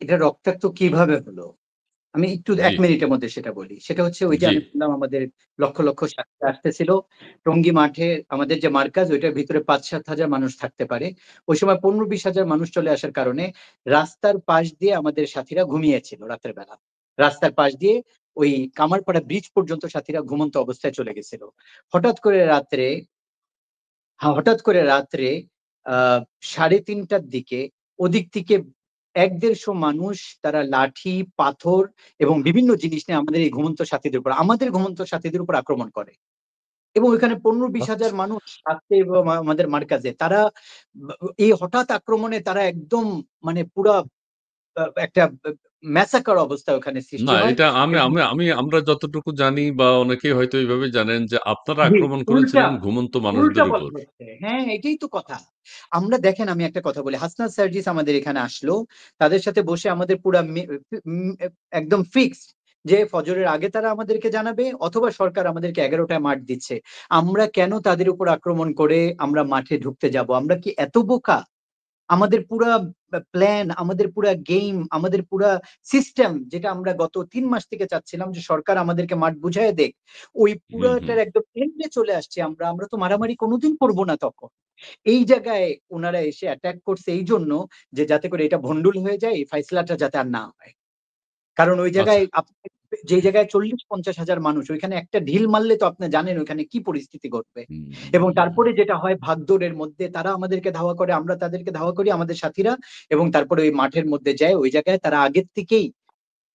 এটা রক্তাক্ত কিভাবে হলো? আমি একটু জি, ১ মিনিটের মধ্যে সেটা বলি। সেটা হচ্ছে ওই যে জি। আমি বললাম আমাদের লক্ষ, লক্ষ সাথী আসতেছিল। টঙ্গী মাঠে আমাদের যে মার্কাজ ওইটার ভিতরে ৫-৭ হাজার মানুষ থাকতে পারে। ওই সময় ১৫-২০ হাজার মানুষ চলে আসার কারণে রাস্তার পাশ দিয়ে আমাদের সাথীরা ঘুমিয়েছিল রাতের বেলা। রাস্তার পাশ দিয়ে ওই কামারপাড়া ব্রিজ পর্যন্ত সাথীরা ঘুমন্ত অবস্থায় চলে গেছিল। হঠাৎ করে রাত্রে হঠাৎ করে রাত্রে আ ৩:৩০ টার দিকে ওদিক থেকে ১-১৫০ মানুষ তারা লাঠি, পাথর এবং বিভিন্ন জিনিস নিয়ে আমাদের এই ঘুমন্ত সাথীদের উপর আক্রমণ করে। এবং ওইখানে ১৫-২০ হাজার আচ্ছা। মানুষ থাকতে এবং আমাদের মার্কাজে তারা বা এই হঠাৎ আক্রমণে তারা একদম মানে পুরা একটা ম্যাসাকার অবস্থা ওখানে না, সৃষ্টি হয় এটা আমি এবং আমি আমি আমরা যতটুকু জানি বা অনেকেই হয়তো এইভাবে জানেন যে আপনারা জি, আক্রমণ উল্টা, করেছিলেন ঘুমন্ত উল্টা মানুষদের বলা উপর। হচ্ছে। হ্যাঁ, এটাই তো কথা। আমরা দেখেন আমি একটা কথা বলি। হাসনাত সার্জিস আমাদের এখানে আসলো। তাদের সাথে বসে আমাদের পুরা মে উম একদম ফিক্সড যে ফজরের আগে তারা আমাদেরকে জানাবে অথবা সরকার আমাদেরকে ১১ টায় মাঠ দিচ্ছে। আমরা কেন তাদের উপর আক্রমণ করে আমরা মাঠে ঢুকতে যাব? আমরা কি এত বোকা? আমাদের পুরা প্ল্যান, আমাদের পুরা গেম, আমাদের পুরা সিস্টেম যেটা আমরা গত ৩ মাস থেকে চাচ্ছিলাম যে সরকার আমাদেরকে মাঠ বুঝাইয়া দেক। ওই হুম, হুম। পুরাটার একদম এন্ডে চলে আসছি আমরা। আমরা তো মারামারি কোনদিন করব না তখন। এই জায়গায় উনারা এসে অ্যাটাক করছে এইজন্য যে যাতে করে এটা ভন্ডুল হয়ে যায়, এই ফাইসলাটা যাতে আর না হয়। কারণ ওই আচ্ছা। জায়গায় যেই জায়গায় ৪০-৫০ হাজার মানুষ ওইখানে একটা ঢিল মারলে তো আপনি জানেন ওইখানে কি পরিস্থিতি ঘটবে। এবং হুম, তারপরে যেটা হয় ভাগদৌড়ের মধ্যে তারা আমাদেরকে ধাওয়া করে, আমরা তাদেরকে ধাওয়া করি আমাদের সাথীরা এবং তারপরে ওই মাঠের মধ্যে যায় ওই জায়গায় তারা আগের থেকেই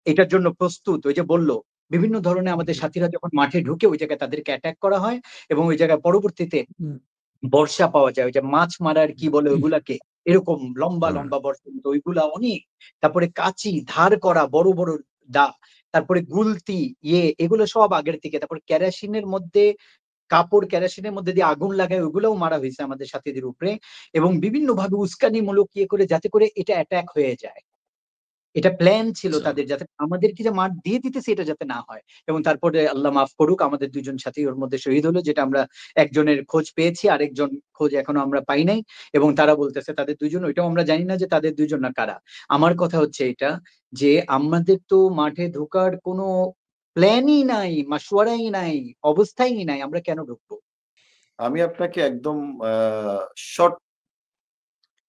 এটার জন্য প্রস্তুত। ওই যে বলল বিভিন্ন ধরনের আমাদের সাথীরা যখন মাঠে ঢুকে ওই জায়গায় তাদেরকে অ্যাটাক করা হয় এবং ওই জায়গায় পরবর্তীতে হুম। বর্ষা পাওয়া যায়। ওই যে মাছ মারার কি বলে ওইগুলাকে? এরকম লম্বা, হ্যাঁ, লম্বা বর্ষা কিন্তু ওইগুলা অনেক। তারপরে কাঁচি, ধার করা বড়, বড় দা, তারপরে গুলতি, এগুলো সব আগের থেকে। তারপর কেরোসিনের মধ্যে কেরোসিনের মধ্যে দিয়ে আগুন লাগায় ওগুলাও মারা হইছে আমাদের সাথীদের উপরে এবং বিভিন্নভাবে উস্কানিমূলক করে যাতে করে এটা অ্যাটাক হয়ে যায়। এটা প্ল্যান ছিল আচ্ছা। তাদের যাতে আমাদেরকে যে মার দিয়ে দিতেছে এটা যাতে না হয়। এবং তারপরে আল্লাহ মাফ করুক আমাদের ২ জন সাথী ওর মধ্যে শহীদ হলো যেটা আমরা একজনের খোঁজ পেয়েছি, আরেকজন খোঁজ এখনো আমরা পাই নাই। এবং তারা বলতেছে তাদের ২ জন ওইটাও আমরা জানি না যে তাদের ২ জন না কারা। আমার কথা হচ্ছে এটা যে আমাদের তো মাঠে ঢোকার কোনো প্ল্যানই নাই, মাসওয়ারাই নাই, অবস্থাই নাই। আমরা কেন ঢুকবো? আমি আপনাকে একদম আ শর্ট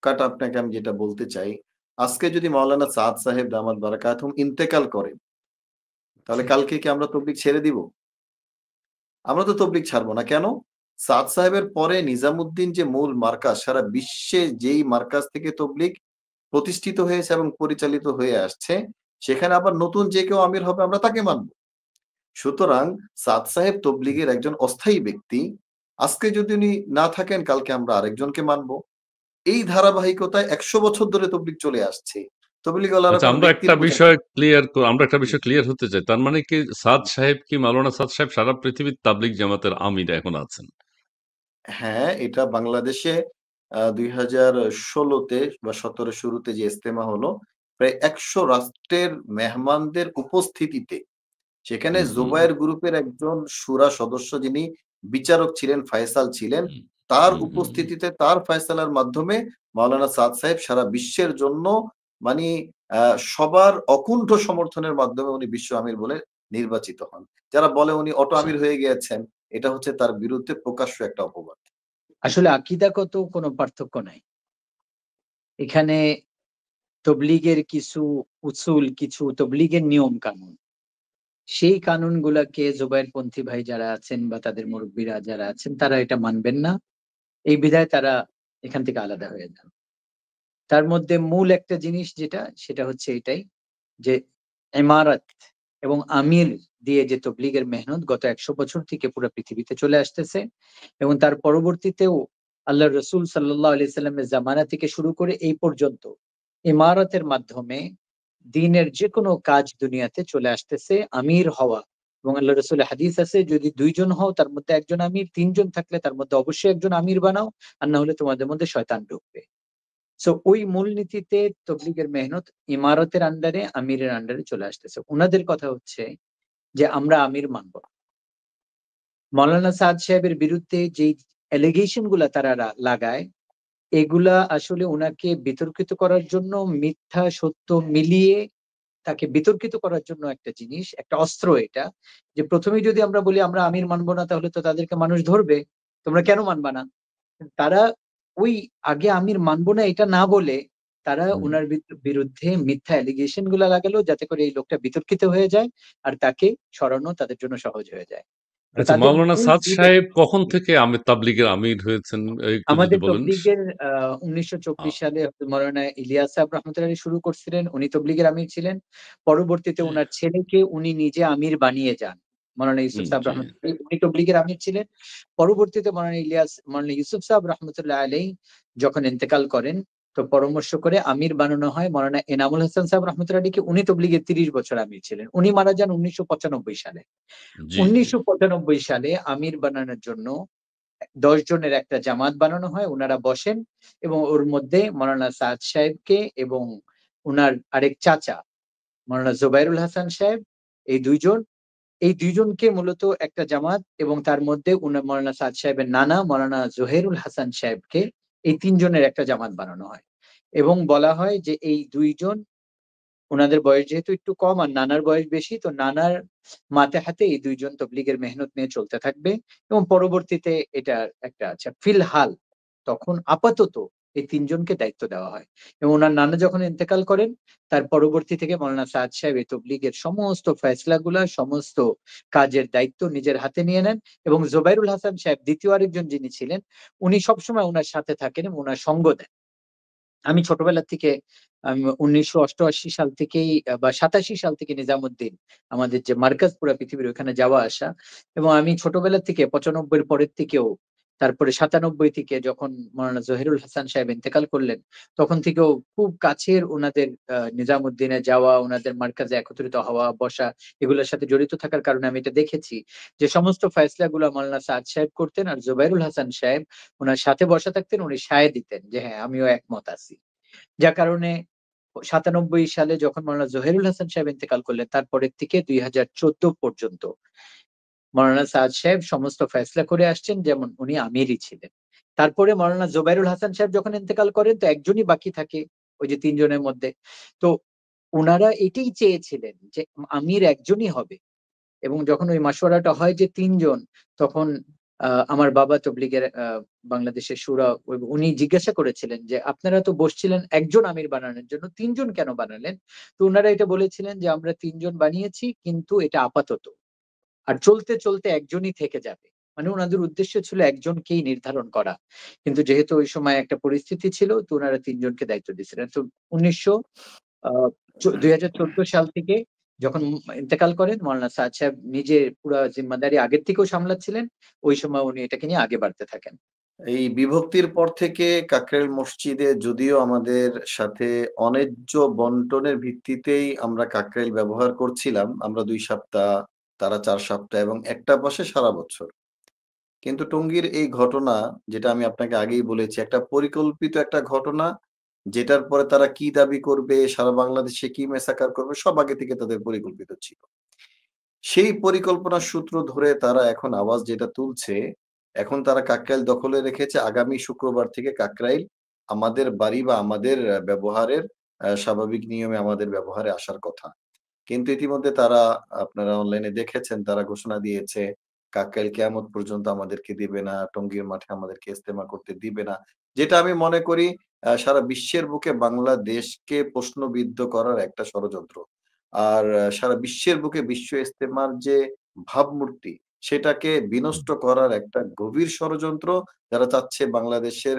কাট আপনাকে আমি যেটা বলতে চাই, আজকে যদি মাওলানা সাদ সাহেব দামাত বারাকাতুহুম ইন্তেকাল করেন, তাহলে কালকে কি আমরা তবলিগ ছেড়ে দিব? আমরা তো তবলিগ ছাড়বো না। কেন? সাদ সাহেবের পরে নিজামুদ্দিন যে মূল মার্কাজ, সারা বিশ্বে যেই মার্কাজ থেকে তবলিগ প্রতিষ্ঠিত হয়েছে এবং পরিচালিত হয়ে আসছে, সেখানে আবার নতুন যে কেউ আমির হবে আমরা তাকে মানব। সুতরাং সাদ সাহেব তবলিগের একজন অস্থায়ী ব্যক্তি। আজকে যদি উনি না থাকেন কালকে আমরা আরেকজনকে মানব। এই ধারাবাহিকতায় ১০০ বছর ধরে তবলিগ চলে আসছে। তবলিগওয়ালারা আচ্ছা, কোন ব্যক্তির পূজা করে না। আমরা একটা বিষয় ক্লিয়ার হতে চাই। তার মানে কি সাদ সাহেব কি মাওলানা সাদ সাহেব সারা পৃথিবীর তাবলিগ জামাতের আমির এখন আছেন? হ্যাঁ, এটা বাংলাদেশে ২০১৬ তে বা ১৭ শুরুতে যে ইজতেমা হলো, প্রায় ১০০ রাষ্ট্রের মেহমানদের উপস্থিতিতে সেখানে হুম, হুম, জুবায়ের গ্রুপের একজন শুরা সদস্য যিনি বিচারক ছিলেন, ফায়সাল ছিলেন। হুম, তার হুম, হুম, হুম। উপস্থিতিতে তার ফায়সালার মাধ্যমে মাওলানা সাদ সাহেব সারা বিশ্বের জন্য মানি আ সবার অকুণ্ঠ সমর্থনের মাধ্যমে উনি বিশ্ব আমির বলে নির্বাচিত হন। যারা বলে উনি অটো আচ্ছা। আমির হয়ে গিয়েছেন, এটা হচ্ছে তার বিরুদ্ধে প্রকাশ্য একটা অপবাদ। আসলে আকীদাগত কোনো পার্থক্য নাই। এখানে তবলিগের কিছু উসুল, কিছু তবলিগের নিয়ম কানুন। সেই কানুনগুলাকে জুবায়েরপন্থী ভাই যারা আছেন বা তাদের মুরব্বিরা যারা আছেন তারা এটা মানবেন না। এই বিধায় তারা এখান থেকে আলাদা হয়ে যান। তার মধ্যে মূল একটা জিনিস যেটা সেটা হচ্ছে এটাই যে ইমারত এবং আমির দিয়ে যে তবলিগের মেহনত গত ১০০ বছর থেকে পুরা পৃথিবীতে চলে আসতেছে এবং তার পরবর্তীতেও আল্লাহর রাসূল সাল্লাল্লাহু আলাইহি সাল্লামের জামানা থেকে শুরু করে এই পর্যন্ত ইমারতের মাধ্যমে দ্বীনের যেকোনো কাজ দুনিয়াতে চলে আসতেছে আমির হওয়া। এবং আল্লাহর রাসূলের হাদিস আছে যদি ২ জন হও তার মধ্যে একজন আমির, ৩ জন থাকলে তার মধ্যে অবশ্যই একজন আমির বানাও। আর না হলে তোমাদের মধ্যে শয়তান ঢুকবে। সো ওই মূলনীতিতে তবলিগের মেহনত ইমারতের আন্ডারে, আমিরের আন্ডারে চলে আসতেছে। উনাদের কথা হচ্ছে যে আমরা আমির মানব না। মাওলানা সাদ সাহেবের বিরুদ্ধে যেই অ্যালিগেশন গুলা তারা লাগায় এগুলা আসলে উনাকে বিতর্কিত করার জন্য, মিথ্যা সত্য মিলিয়ে তাকে বিতর্কিত করার জন্য একটা জিনিস, একটা অস্ত্র এটা। যে প্রথমেই যদি আমরা বলি আমরা আমির মানবো না, তাহলে তো তাদেরকে মানুষ ধরবে, তোমরা কেন মানবা না? তারা ওই আগে আমির মানবো না এটা না বলে তারা উনার বিরুদ্ধে মিথ্যা অ্যালিগেশন গুলা লাগালো, যাতে করে এই লোকটা বিতর্কিত হয়ে যায় আর তাকে সরানো তাদের জন্য সহজ হয়ে যায়। তো আচ্ছা, তাদের মাওলানা মূল সাদ দুইটা- সাহেব কখন থেকে তাবলিগের আমির হয়েছেন একটু যদি আমাদের বলেন? তবলিগের আ 1924 সালে মৌলানা ইলিয়াস সাহেব রহমতুল্লাহ শুরু করছিলেন, উনি তবলিগের আমির ছিলেন। পরবর্তীতে উনার ছেলেকে উনি নিজে আমির বানিয়ে যান, মৌলানা ইউসুফ সাহেব জি। রহমতুল্লাহ, উনি তবলিগের আমির ছিলেন। পরবর্তীতে মৌলানা ইউসুফ সাহেব রহমতুল্লাহ আলাইহি যখন ইন্তেকাল করেন, তো পরামর্শ করে আমির বানানো হয় মৌলানা এনামুল হাসান সাহেব রহমতুল্লাহ আলাইহিকে। উনি তবলিগের 30 বছর আমির ছিলেন, উনি মারা যান 1995 সালে। জি। 1995 সালে আমির বানানোর জন্য 10 জনের একটা জামাত বানানো হয়, উনারা বসেন এবং ওর মধ্যে মৌলানা সাদ সাহেবকে এবং উনার আরেক চাচা মৌলানা জুবাইরুল হাসান সাহেব, এই দুইজন, এই দুইজনকে মূলত একটা জামাত, এবং তার মধ্যে মৌলানা সাদ সাহেবের নানা মৌলানা জোহেরুল হাসান সাহেবকে, এই 3 জনের একটা জামাত বানানো হয়। এবং বলা হয় যে এই দুইজন, উনাদের বয়স যেহেতু একটু কম আর নানার বয়স বেশি, তো নানার মাথায় এই দুইজন তবলিগের মেহনত নিয়ে চলতে থাকবে। এবং পরবর্তীতে এটা একটা, আচ্ছা ফিলহাল তখন আপাতত এই 3 জনকে দায়িত্ব দেওয়া হয়। এবং উনার নানা যখন ইন্তেকাল করেন, তার পরবর্তী থেকে মৌলানা সাদ সাহেব এই তবলিগের সমস্ত ফয়সলাগুলা, সমস্ত কাজের দায়িত্ব নিজের হাতে নিয়ে নেন। এবং জুবাইরুল হাসান সাহেব দ্বিতীয় আরেকজন যিনি ছিলেন, উনি সবসময় উনার সাথে থাকেন এবং উনার সঙ্গ দেন। আমি ছোটবেলা থেকে 1988 সাল থেকেই বা 87 সাল থেকে নিজামুদ্দিন, আমাদের যে মার্কাজ পুরা পৃথিবীর, ওখানে যাওয়া আসা। এবং আমি ছোটবেলা থেকে 95 এর পরের থেকেও, তারপরে 97 থেকে যখন মাওলানা জহিরুল হাসান সাহেব ইন্তেকাল করলেন, তখন থেকেও খুব কাছের উনাদের নিজামুদ্দিনে যাওয়া, উনাদের মার্কাজে একত্রিত হওয়া, বসা, এগুলোর সাথে জড়িত থাকার কারণে আমি এটা দেখেছি যে সমস্ত ফয়সলাগুলো মাওলানা সাদ সাহেব করতেন আর জুবাইরুল হাসান সাহেব উনার সাথে বসা থাকতেন, উনি সায় দিতেন যে হ্যাঁ আমিও একমত আছি। যার কারণে 97 সালে যখন মাওলানা জহিরুল হাসান সাহেব ইন্তেকাল করলেন, তারপরের থেকে 2014 পর্যন্ত মাওলানা সাদ সাহেব সমস্ত ফয়সলা করে আসছেন, যেমন উনি আমিরই ছিলেন। তারপরে মাওলানা জুবাইরুল হাসান সাহেব যখন ইন্তেকাল করেন, তো একজনই বাকি থাকে ওই যে 3 জনের মধ্যে। তো উনারা এটাই চেয়েছিলেন যে আমির একজনই হবে। এবং যখন ওই মাশওয়ারাটা হয় যে 3 জন, তখন আমার বাবা তবলিগের বাংলাদেশের শুরা, উনি জিজ্ঞাসা করেছিলেন যে, "আপনারা তো বসছিলেন একজন আমির বানানোর জন্য, 3 জন কেন বানালেন?" তো উনারা এটা বলেছিলেন যে, "আমরা 3 জন বানিয়েছি, কিন্তু এটা আপাতত। আর চলতে, চলতে একজনই থেকে যাবে।" মানে উনাদের উদ্দেশ্য ছিল একজনকেই নির্ধারণ করা। কিন্তু যেহেতু ওই সময় একটা পরিস্থিতি ছিল, তো উনারা 3 জনকে দায়িত্ব দিয়েছিলেন। তো 1900 আ 2014 সাল থেকে যখন ইন্তেকাল করেন, মাওলানা সাদ সাহেব নিজে পুরা জিম্মাদারি আগের থেকেও সামলাচ্ছিলেন। ওই সময় উনি এটাকে নিয়ে আগে বাড়তে থাকেন। এই বিভক্তির পর থেকে কাকরাইল মসজিদে যদিও আমাদের সাথে অন্যায্য বন্টনের ভিত্তিতেই আমরা কাকরাইল ব্যবহার করছিলাম। আমরা ২ সপ্তাহ, তারা ৪ সপ্তাহ এবং একটা পাশে সারা বছর। কিন্তু টঙ্গীর এই ঘটনা, যেটা আমি আপনাকে আগেই বলেছি, একটা পরিকল্পিত একটা ঘটনা, যেটার পরে তারা কি দাবি করবে, সারা বাংলাদেশে কি মেসাকার করবে, সব আগে থেকে তাদের পরিকল্পিত ছিল। সেই পরিকল্পনার সূত্র ধরে তারা এখন আওয়াজ যেটা তুলছে, এখন তারা কাকরাইল দখলে রেখেছে। আগামী শুক্রবার থেকে কাকরাইল আমাদের বাড়ি বা আমাদের ব্যবহারের স্বাভাবিক নিয়মে আমাদের ব্যবহারে আসার কথা। কিন্তু ইতিমধ্যে তারা, আপনারা অনলাইনে দেখেছেন, তারা ঘোষণা দিয়েছে কাকরাইল কিয়ামত পর্যন্ত আমাদেরকে দিবে না, টঙ্গীর মাঠে আমাদেরকে ইজতেমা করতে দিবে না। যেটা আমি মনে করি সারা বিশ্বের বুকে বাংলাদেশকে প্রশ্নবিদ্ধ করার একটা ষড়যন্ত্র। আর সারা বিশ্বের বুকে বিশ্ব ইজতেমার যে ভাবমূর্তি, সেটাকে বিনষ্ট করার একটা গভীর ষড়যন্ত্র। যারা চাচ্ছে বাংলাদেশের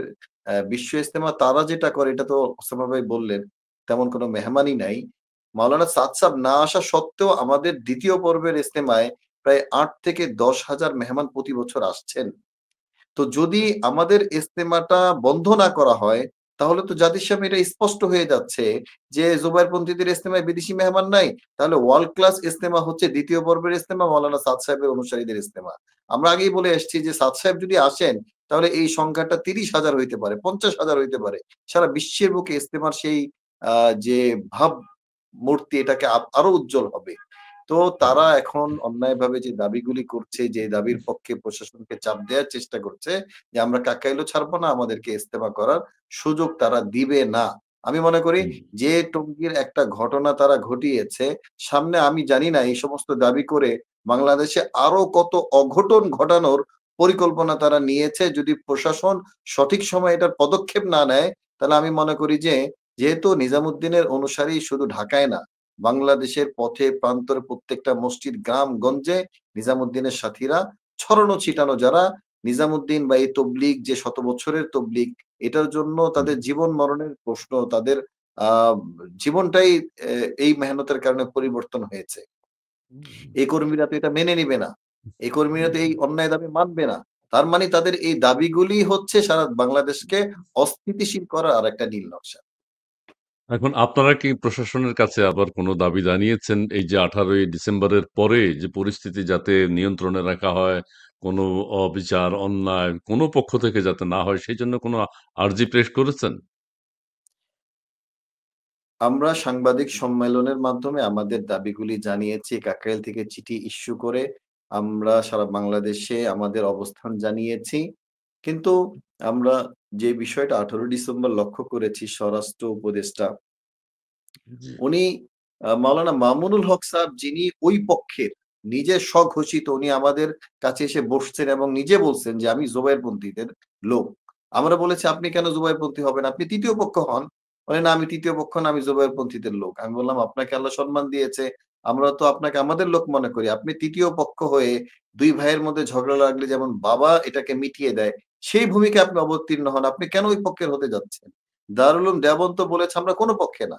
বিশ্ব ইজতেমা, তারা যেটা করে এটা তো ওসামা ভাই বললেন, তেমন কোনো মেহমানই নাই। মাওলানা সাদ সাহেব না আসা সত্ত্বেও আমাদের ২য় পর্বের ইজতেমায় প্রায় ৮ থেকে ১০,০০০ মেহমান প্রতি বছর আসছেন। তো যদি আমাদের ইজতেমাটা বন্ধ না করা হয়, তাহলে তো জাতির সামনে এটা স্পষ্ট হয়ে যাচ্ছে যে জুবাইরপন্থীদের ইজতেমায় বিদেশি মেহমান নাই। তাহলে ওয়ার্ল্ড ক্লাস ইজতেমা হচ্ছে ২য় পর্বের ইজতেমা, মাওলানা সাদ সাহেবের অনুসারীদের ইজতেমা। আমরা আগেই বলে এসেছি যে সাদ সাহেব যদি আসেন, তাহলে এই সংখ্যাটা ৩০,০০০ হইতে পারে, ৫০,০০০ হইতে পারে। সারা বিশ্বের বুকে ইজতেমার সেই যে ভাবমূর্তি, এটাকে আরো উজ্জ্বল হবে। তো তারা এখন অন্যায়ভাবে যে দাবিগুলি করছে, যে দাবির পক্ষে প্রশাসনকে চাপ দেওয়ার চেষ্টা করছে যে আমরা কাকাইলেও ছাড়বো না, আমাদেরকে ইস্তেফা করার সুযোগ তারা দিবে না। আমি মনে করি হুম। যে টঙ্গীর একটা ঘটনা তারা ঘটিয়েছে, সামনে আমি জানি না এই সমস্ত দাবি করে বাংলাদেশে আরো কত অঘটন ঘটানোর পরিকল্পনা তারা নিয়েছে। যদি প্রশাসন সঠিক সময়ে এটার পদক্ষেপ না নেয়, তাহলে আমি মনে করি যে যেহেতু নিজামুদ্দিনের অনুসারী শুধু ঢাকায় না, বাংলাদেশের পথে প্রান্তরে প্রত্যেকটা মসজিদ গ্রাম-গঞ্জে নিজামুদ্দিনের সাথীরা ছড়ানো ছিটানো, যারা নিজামুদ্দিন বা এই তবলিগ যে শত বছরের তবলিগ, এটার জন্য তাদের জীবন মরণের প্রশ্ন, তাদের আ জীবনটাই এই মেহনতের কারণে পরিবর্তন হয়েছে। এই কর্মীরা তো এটা মেনে নিবে না। এই কর্মীরা তো এই অন্যায় দাবি মানবে না। তার মানে তাদের এই দাবিগুলি হচ্ছে সারা বাংলাদেশকে অস্থিতিশীল করার আরেকটা নীল নকশা। এখন আপনারা কি প্রশাসনের কাছে আবার কোনো দাবি জানিয়েছেন? এই যে 18ই ডিসেম্বরের পরে যে পরিস্থিতি যাতে নিয়ন্ত্রণে রাখা হয়, কোনো অবিচার, অন্যায় কোনো পক্ষ থেকে যাতে না হয় সেজন্য কোনো আর্জি পেশ করেছেন? আমরা সাংবাদিক সম্মেলনের মাধ্যমে আমাদের দাবিগুলি জানিয়েছি। কাকরাইল থেকে চিঠি ইস্যু করে আমরা সারা বাংলাদেশে আমাদের অবস্থান জানিয়েছি। কিন্তু আমরা যে বিষয়টা 18 ডিসেম্বর লক্ষ্য করেছি, স্বরাষ্ট্র উপদেষ্টা উনি মাওলানা মামুনুল হক সাহেব, যিনি ওই পক্ষের, নিজে স্বঘোষিত, উনি আমাদের কাছে এসে বসছেন এবং নিজে বলছেন যে আমি জুবাইরপন্থীদের লোক। আমরা বলেছি আপনি কেন জুবাইরপন্থী হবেন? আপনি ৩য় পক্ষ হন। বলে না আমি ৩য় পক্ষ না, আমি জুবাইরপন্থীদের লোক। আমি বললাম আপনাকে আল্লাহ সম্মান দিয়েছে। আমরা তো আপনাকে আমাদের লোক মনে করি। আপনি ৩য় পক্ষ হয়ে ২ ভাইয়ের মধ্যে ঝগড়া লাগলে যেমন বাবা এটাকে মিটিয়ে দেয়, সেই ভূমিকায় আপনি অবতীর্ণ হন। আপনি কেন ওই পক্ষের হতে যাচ্ছেন? দারুল উলুম দেওবন্দ তো বলেছে আমরা কোন পক্ষে না।